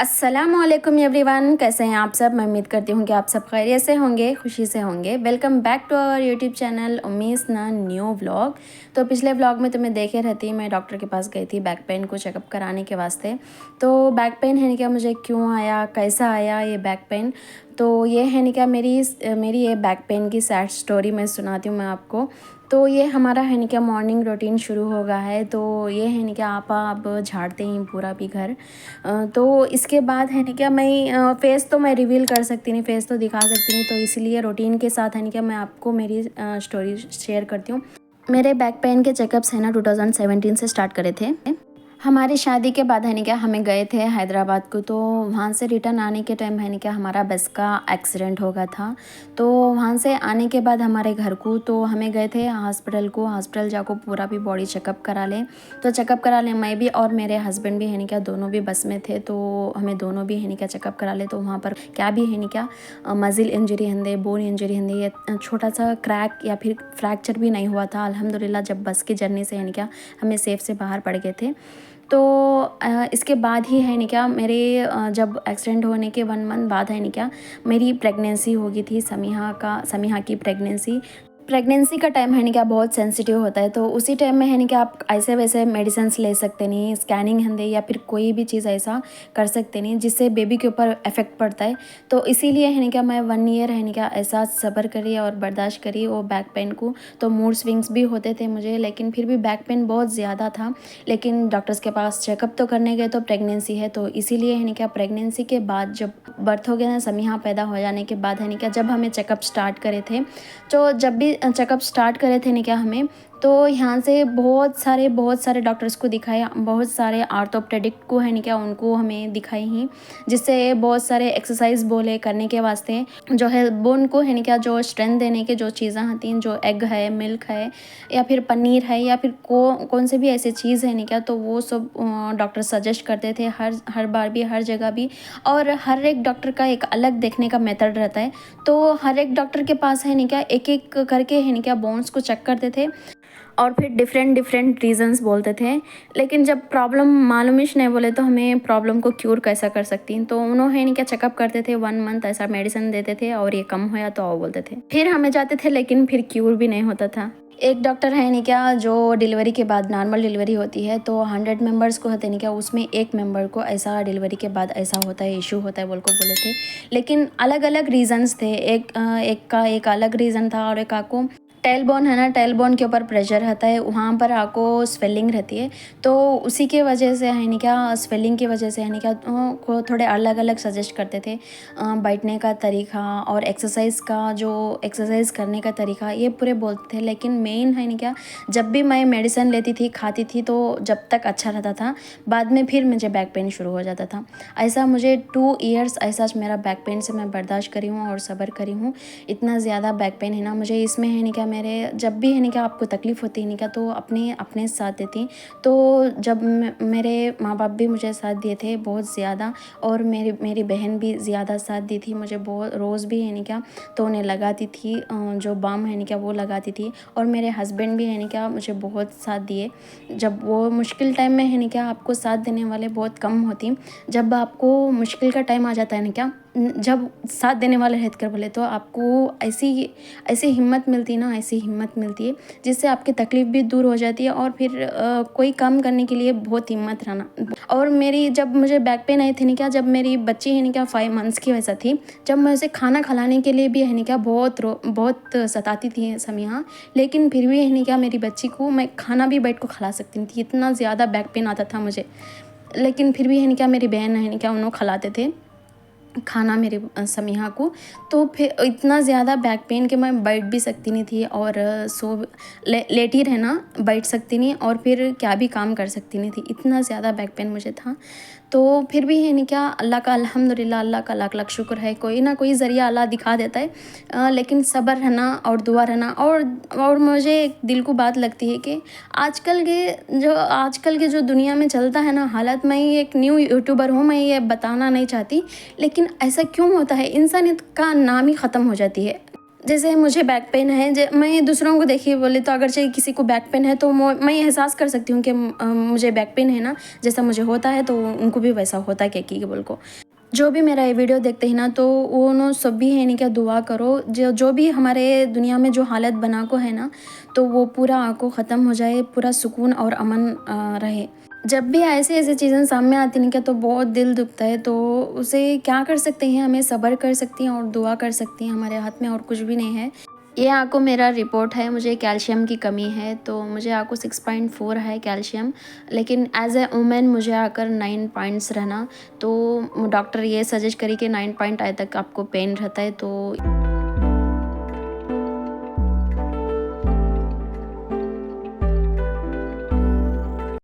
अस्सलामुअलैकुम एवरीवन, कैसे हैं आप सब। मैं उम्मीद करती हूँ कि आप सब खैरियत से होंगे, खुशी से होंगे। Welcome back to our YouTube channel उम्मीद ना न्यू व्लॉग। तो पिछले व्लॉग में तुम्हें देखे रहती, मैं डॉक्टर के पास गई थी बैक पेन को चेकअप कराने के वास्ते। तो बैक पेन है क्या, मुझे क्यों आया, कैसा आया ये बैक पेन, तो ये है क्या मेरी ये बैक पेन की सैड स्टोरी मैं सुनाती हूँ मैं आपको। तो ये हमारा है नहीं क्या मॉर्निंग रूटीन शुरू हो गया है। तो ये है नहीं क्या आपा अब झाड़ते हैं पूरा भी घर। तो इसके बाद है नहीं क्या मैं फेस तो मैं रिवील कर सकती नहीं, फेस तो दिखा सकती नहीं, तो इसलिए रूटीन के साथ है नहीं क्या मैं आपको मेरी स्टोरी शेयर करती हूँ। मेरे बैक पेन के चेकअप्स है ना 2017 से स्टार्ट करे थे। हमारी शादी के बाद है नहीं क्या हमें गए थे हैदराबाद को। तो वहाँ से रिटर्न आने के टाइम है नहीं क्या हमारा बस का एक्सीडेंट हो गया था। तो वहाँ से आने के बाद हमारे घर को तो हमें गए थे हॉस्पिटल जाको पूरा भी बॉडी चेकअप करा ले। तो चेकअप करा ले मैं भी और मेरे हस्बैंड भी है नहीं क्या, दोनों भी बस में थे। तो हमें दोनों भी है नहीं क्या चेकअप करा ले। तो वहाँ पर क्या भी है नहीं क्या मजिल इंजरी हंदे, बोन इंजरी हंदे, ये छोटा सा क्रैक या फिर फ्रैक्चर भी नहीं हुआ था अल्हम्दुलिल्लाह। जब बस की जर्नी से है नहीं क्या हमें सेफ से बाहर पड़ गए थे। तो इसके बाद ही है नहीं क्या मेरे जब एक्सीडेंट होने के 1 मंथ बाद है नहीं क्या मेरी प्रेगनेंसी हो गई थी। समीहा की प्रेगनेंसी का टाइम है नहीं क्या बहुत सेंसिटिव होता है। तो उसी टाइम में है नहीं क्या आप ऐसे वैसे मेडिसिन ले सकते नहीं, स्कैनिंग हंदे या फिर कोई भी चीज़ ऐसा कर सकते नहीं जिससे बेबी के ऊपर इफेक्ट पड़ता है। तो इसीलिए है नहीं क्या मैं 1 ईयर है नहीं क्या ऐसा सब्र करी और बर्दाश्त करी वो बैक पेन को। तो मूड स्विंग्स भी होते थे मुझे, लेकिन फिर भी बैक पेन बहुत ज़्यादा था। लेकिन डॉक्टर्स के पास चेकअप तो करने गए तो प्रेगनेंसी है, तो इसीलिए है नहीं क्या प्रेगनेंसी के बाद जब बर्थ हो गया ना, समीहा पैदा हो जाने के बाद है नहीं क्या जब हमें चेकअप स्टार्ट करे थे। तो जब भी चेकअप स्टार्ट करे थे नहीं क्या हमें, तो यहाँ से बहुत सारे डॉक्टर्स को दिखाया, बहुत सारे आर्थोपेडिक को है नहीं क्या उनको हमें दिखाई ही, जिससे बहुत सारे एक्सरसाइज बोले करने के वास्ते जो है बोन को है नहीं क्या जो स्ट्रेंथ देने के जो चीज़ें आती हैं, जो एग है, मिल्क है या फिर पनीर है या फिर कौन से भी ऐसे चीज़ है नहीं क्या, तो वो सब डॉक्टर सजेस्ट करते थे हर बार भी, हर जगह भी। और हर एक डॉक्टर का एक अलग देखने का मेथड रहता है। तो हर एक डॉक्टर के पास है नहीं क्या एक एक करके है नहीं क्या बोन्स को चेक करते थे और फिर डिफरेंट रीजंस बोलते थे। लेकिन जब प्रॉब्लम मालूम ही नहीं बोले तो हमें प्रॉब्लम को क्योर कैसा कर सकती हैं। तो उन्होंने नहीं क्या चेकअप करते थे 1 मंथ ऐसा मेडिसिन देते थे और ये कम होया तो वो बोलते थे, फिर हमें जाते थे, लेकिन फिर क्यूर भी नहीं होता था। एक डॉक्टर है नहीं क्या जो डिलीवरी के बाद नॉर्मल डिलीवरी होती है तो 100 मेंबर्स को होते नहीं क्या उसमें एक मेंबर को ऐसा डिलीवरी के बाद ऐसा होता है, इशू होता है बोल को बोले थे। लेकिन अलग अलग रीजंस थे, एक का एक अलग रीज़न था और एक आपको टेलबोन है ना, टेलबोन के ऊपर प्रेशर रहता है, वहाँ पर आपको स्वेलिंग रहती है। तो उसी के वजह से है नहीं क्या स्वेलिंग की वजह से है नहीं क्या को थोड़े अलग अलग सजेस्ट करते थे बैठने का तरीका और एक्सरसाइज करने का तरीका, ये पूरे बोलते थे। लेकिन मेन है नहीं क्या जब भी मैं मेडिसिन लेती थी, खाती थी, तो जब तक अच्छा रहता था, बाद में फिर मुझे बैक पेन शुरू हो जाता था। ऐसा मुझे 2 ईयर्स ऐसा मेरा बैक पेन से मैं बर्दाश्त करी हूँ और सब्र करी हूँ। इतना ज़्यादा बैक पेन है ना मुझे, इसमें है नहीं क्या मेरे जब भी है नहीं क्या आपको तकलीफ़ होती है नहीं क्या तो अपने साथ देती। तो जब मेरे माँ बाप भी मुझे साथ दिए थे बहुत ज़्यादा, और मेरी बहन भी ज़्यादा साथ दी थी मुझे, बहुत रोज़ भी है नहीं क्या तो उन्हें लगाती थी, जो बाम है नहीं क्या वो लगाती थी। और मेरे हस्बैंड भी है नहीं क्या मुझे बहुत साथ दिए। जब वो मुश्किल टाइम में है नहीं क्या आपको साथ देने वाले बहुत कम होती, जब आपको मुश्किल का टाइम आ जाता है नहीं क्या, जब साथ देने वाले रहते कर बोले तो आपको ऐसी हिम्मत मिलती ना, ऐसी हिम्मत मिलती है जिससे आपकी तकलीफ़ भी दूर हो जाती है और फिर कोई काम करने के लिए बहुत हिम्मत रहना। और मेरी जब मुझे बैक पेन आई थी नहीं क्या, जब मेरी बच्ची है नहीं क्या 5 मंथ्स की वैसा थी, जब मैं उसे खाना खिलाने के लिए भी है नहीं क्या बहुत सताती थी समीहा। लेकिन फिर भी है नहीं क्या मेरी बच्ची को मैं खाना भी बैठ को खिला सकती थी, इतना ज़्यादा बैक पेन आता था मुझे। लेकिन फिर भी है नहीं क्या मेरी बहन है नहीं क्या उन्होंने खिलाते थे खाना मेरे समीहा को। तो फिर इतना ज़्यादा बैक पेन कि मैं बैठ भी सकती नहीं थी और लेटी रहना, बैठ सकती नहीं और फिर क्या भी काम कर सकती नहीं थी, इतना ज़्यादा बैक पेन मुझे था। तो फिर भी है नहीं क्या अल्लाह का अल्हम्दुलिल्लाह, अल्लाह का लाख लाख शुक्र है, कोई ना कोई ज़रिया अल्लाह दिखा देता है। लेकिन सब्र रहना और दुआ रहना। और मुझे एक दिल को बात लगती है कि आजकल के जो दुनिया में चलता है ना हालत, मैं एक न्यू यूट्यूबर हूँ, मैं ये बताना नहीं चाहती, लेकिन ऐसा क्यों होता है, इंसानियत का नाम ही ख़त्म हो जाती है। जैसे मुझे बैक पेन है, मैं दूसरों को देखिए बोले तो अगर चाहे किसी को बैक पेन है तो मैं एहसास कर सकती हूँ कि मुझे बैक पेन है ना, जैसा मुझे होता है तो उनको भी वैसा होता है क्या कि बोल को। जो भी मेरा ये वीडियो देखते हैं ना तो वो नो सब भी है नहीं क्या, दुआ करो जो जो भी हमारे दुनिया में जो हालत बना को है ना, तो वो पूरा आको ख़त्म हो जाए, पूरा सुकून और अमन रहे। जब भी ऐसे ऐसे चीज़ें सामने आती नहीं क्या तो बहुत दिल दुखता है, तो उसे क्या कर सकते हैं, हमें सब्र कर सकती हैं और दुआ कर सकती हैं, हमारे हाथ में और कुछ भी नहीं है। ये आपको मेरा रिपोर्ट है, मुझे कैल्शियम की कमी है, तो मुझे आपको 6.4 है कैल्शियम, लेकिन एज ए वुमेन मुझे आकर 9 पॉइंट्स रहना, तो डॉक्टर ये सजेस्ट करी कि 9 पॉइंट आए तक आपको पेन रहता है। तो